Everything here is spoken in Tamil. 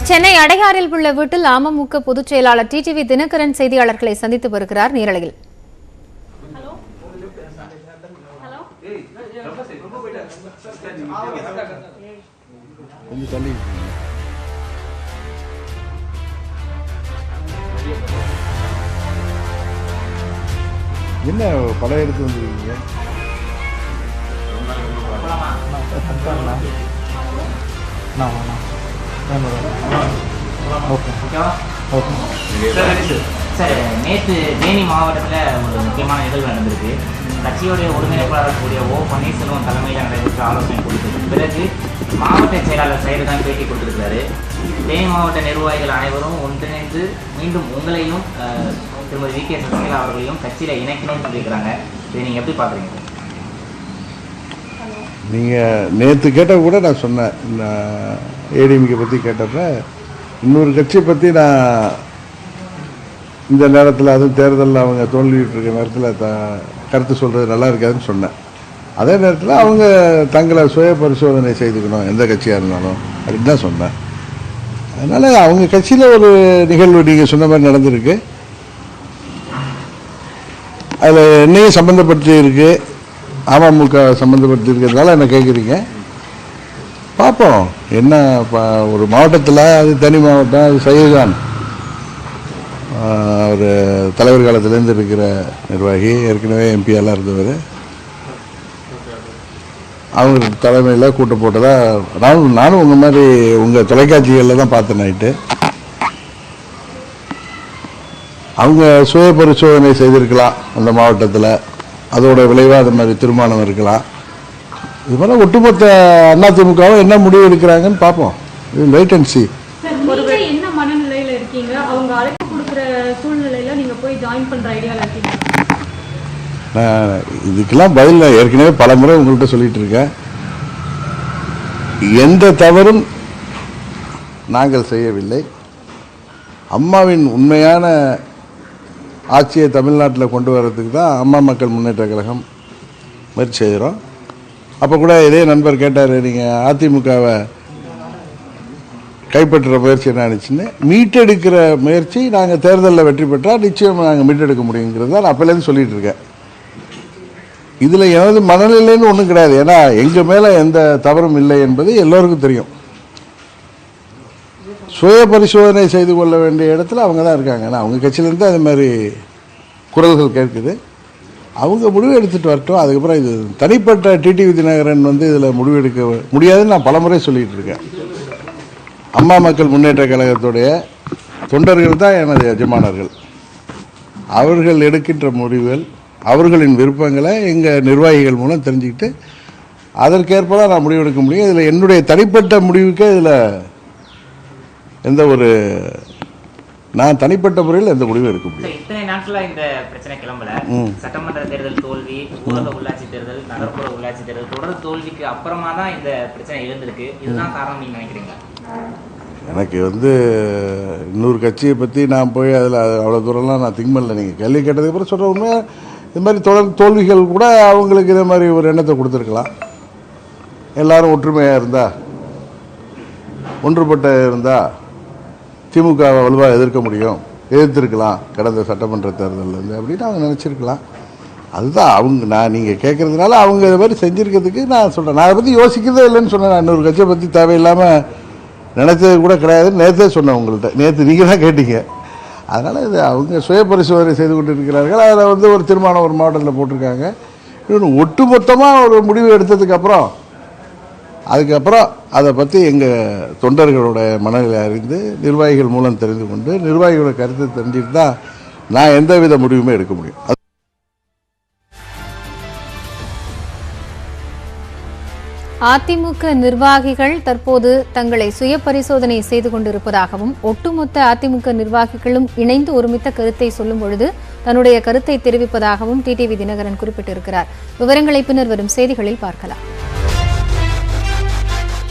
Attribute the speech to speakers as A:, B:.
A: சென்னை அடையாறில் உள்ள வீட்டில் அமமுக பொதுச் செயலாளர் டிடிவி தினகரன் செய்தியாளர்களை சந்தித்து வருகிறார் நேரலையில்.
B: என்ன பல இடத்துல வந்துருக்கீங்க?
C: சார், நேற்று தேனி மாவட்டத்தில் ஒரு முக்கியமான நிகழ்வு நடந்திருக்கு. கட்சியுடைய ஒருங்கிணைப்பாளர் கூடிய ஓ பன்னீர்செல்வம் தலைமையில் நடைபெற்ற ஆலோசனை கொடுத்ததுக்கு பிறகு மாவட்ட செயலாளர் செயல் தான் பேட்டி கொடுத்திருக்கிறாரு. தேனி மாவட்ட நிர்வாகிகள் அனைவரும் ஒன்றிணைந்து மீண்டும் உங்களையும் திருமதி வி.கே. சசிகலா அவர்களையும் கட்சியில் இணைக்கணும்னு சொல்லியிருக்கிறாங்க. இதை நீங்கள் எப்படி பார்க்குறீங்க?
B: நீங்கள் நேற்று கேட்ட கூட நான் சொன்னேன், நான் ஏடிஎம்கே பற்றி கேட்டப்ப இன்னொரு கட்சியை பற்றி நான் இந்த நேரத்தில் அதுவும் தேர்தலில் அவங்க தோல்விட்டு இருக்க நேரத்தில் கருத்து சொல்கிறது நல்லா இருக்காதுன்னு சொன்னேன். அதே நேரத்தில் அவங்க தங்களை சுய பரிசோதனை செய்துக்கணும் எந்த கட்சியாக இருந்தாலும் அப்படின்னு தான் சொன்னேன். அதனால் அவங்க கட்சியில் ஒரு நிகழ்வு நீங்கள் சொன்ன மாதிரி நடந்திருக்கு. அதில் என்னையும் சம்மந்தப்படுத்தி இருக்குது, அமமுக சம்மந்தப்படுத்தி இருக்கிறதுனால என்ன கேட்குறீங்க. பார்ப்போம் என்ன. ஒரு மாவட்டத்தில் அது தனி மாவட்டம், அது சையதான் ஒரு தலைவர் காலத்திலேருந்து இருக்கிற நிர்வாகி, ஏற்கனவே எம்பியெல்லாம் இருந்தவர், அவங்க தலைமையில் கூட்டம் போட்டதாக நானும் உங்கள் மாதிரி உங்கள் தொலைக்காட்சிகளில் தான் பார்த்தேன் நைட்டு. அவங்க சுய பரிசோதனை செய்திருக்கலாம் அந்த மாவட்டத்தில், அதோட விளைவாக அது மாதிரி தீர்மானம் இருக்கலாம். இது மாதிரி ஒட்டுமொத்த அதிமுகவும் என்ன முடிவு எடுக்கிறாங்கன்னு பார்ப்போம். இது வெயிட் அண்ட் சி.
D: என்ன மனநிலையில் இருக்கீங்க? அவங்க அழைப்பு கொடுக்குற சூழ்நிலையில் நீங்கள் போய் ஜாயின் பண்ணுற ஐடியாவில் இருக்கீங்க?
B: நான் இதுக்கெல்லாம் பதில் ஏற்கனவே பல முறை உங்கள்கிட்ட சொல்லிட்டு இருக்கேன். எந்த தவறும் நாங்கள் செய்யவில்லை. அம்மாவின் உண்மையான ஆட்சியை தமிழ்நாட்டில் கொண்டு வர்றதுக்கு தான் அம்மா மக்கள் முன்னேற்ற கழகம் முயற்சி செய்கிறோம். அப்போ கூட இதே நண்பர் கேட்டார், நீங்கள் அதிமுகவை கைப்பற்றுற முயற்சி என்ன ஆனிச்சுன்னு. மீட்டெடுக்கிற முயற்சி நாங்கள் தேர்தலில் வெற்றி பெற்றால் நிச்சயம் நாங்கள் மீட்டெடுக்க முடியுங்கிறது தான் நான் அப்போலேருந்து சொல்லிகிட்டு இருக்கேன். இதில் எனது மனநிலைன்னு ஒன்றும் கிடையாது. ஏன்னா எங்கள் மேலே எந்த தவறும் இல்லை என்பது எல்லோருக்கும் தெரியும். சுய பரிசோதனை செய்து கொள்ள வேண்டிய இடத்துல அவங்க தான் இருக்காங்க. ஏன்னா அவங்க கட்சியிலேருந்து அது மாதிரி குரல்கள் கேட்குது. அவங்க முடிவு எடுத்துகிட்டு வரட்டும். அதுக்கப்புறம் இது தனிப்பட்ட டிடிவி தினகரன் இதில் முடிவு எடுக்க முடியாதுன்னு நான் பலமுறை சொல்லிகிட்டு இருக்கேன். அம்மா மக்கள் முன்னேற்ற கழகத்துடைய தொண்டர்கள் தான் எனது எஜமானர்கள். அவர்கள் எடுக்கின்ற முடிவுகள், அவர்களின் விருப்பங்களை எங்கள் நிர்வாகிகள் மூலம் தெரிஞ்சுக்கிட்டு அதற்கேற்ப தான் நான் முடிவெடுக்க முடியும். இதில் என்னுடைய தனிப்பட்ட முடிவுக்கே இதில் எந்த ஒரு நான் தனிப்பட்ட முறையில் எந்த முடிவும் எடுக்க முடியும்.
C: இத்தனை நாட்களாக இந்த பிரச்சனை கிளம்பல. சட்டமன்ற தேர்தல் தோல்வி, ஊரக உள்ளாட்சி தேர்தல், நகர்ப்புற உள்ளாட்சி தேர்தல் தொடர் தோல்விக்கு அப்புறமா தான் இந்த பிரச்சனை எழுந்திருக்கு. இதுதான் காரணம் நீங்க நினைக்கிறீங்க?
B: எனக்கு இன்னொரு கட்சியை பற்றி நான் போய் அதில் அவ்வளோ தூரம்லாம் நான் திங்க் பண்ணல. நீங்கள் கேள்வி கேட்டதுக்கு அப்புறம் சொல்கிற உண்மையாக இது மாதிரி தொடர் தோல்விகள் கூட அவங்களுக்கு இதே மாதிரி ஒரு எண்ணத்தை கொடுத்துருக்கலாம். எல்லாரும் ஒற்றுமையாக இருந்தால், ஒன்றுபட்ட இருந்தால் திமுகவை வலுவாக எதிர்க்க முடியும், எதிர்த்திருக்கலாம் கடந்த சட்டமன்ற தேர்தலில் அப்படின்னு அவங்க நினச்சிருக்கலாம். அதுதான் நீங்கள் கேட்குறதுனால அவங்க இது மாதிரி செஞ்சுருக்கிறதுக்கு நான் சொல்கிறேன். நான் அதை பற்றி யோசிக்கிறதே இல்லைன்னு சொன்னேன். நான் இன்னொரு கட்சியை பற்றி தேவையில்லாமல் நினைச்சது கூட கிடையாதுன்னு நேற்றே சொன்னேன் உங்கள்கிட்ட. நேற்று நீங்கள் தான் கேட்டீங்க. அதனால் இது அவங்க சுய பரிசோதனை செய்து கொண்டு இருக்கிறார்கள். அதில் ஒரு தீர்மானம் ஒரு மாவட்டத்தில் போட்டிருக்காங்க. இன்னொன்று ஒட்டுமொத்தமாக ஒரு முடிவு எடுத்ததுக்கப்புறம் அதுக்கப்புறம் அதை பற்றி எங்கள் தொண்டர்களோட மனநிலை அறிந்து நிர்வாகிகள் மூலம் தெரிந்து கொண்டு நிர்வாகிகளோட கருத்தை தெரிஞ்சுட்டு தான் நான் எந்தவித முடிவுமே எடுக்க முடியும்.
A: அதிமுக நிர்வாகிகள் தற்போது தங்களை சுய பரிசோதனை செய்து கொண்டிருப்பதாகவும், ஒட்டுமொத்த அதிமுக நிர்வாகிகளும் இணைந்து ஒருமித்த கருத்தை சொல்லும் பொழுது தன்னுடைய கருத்தை தெரிவிப்பதாகவும் டிடிவி தினகரன் குறிப்பிட்டிருக்கிறார். விவரங்களை பின்னர் வரும் செய்திகளில் பார்க்கலாம்.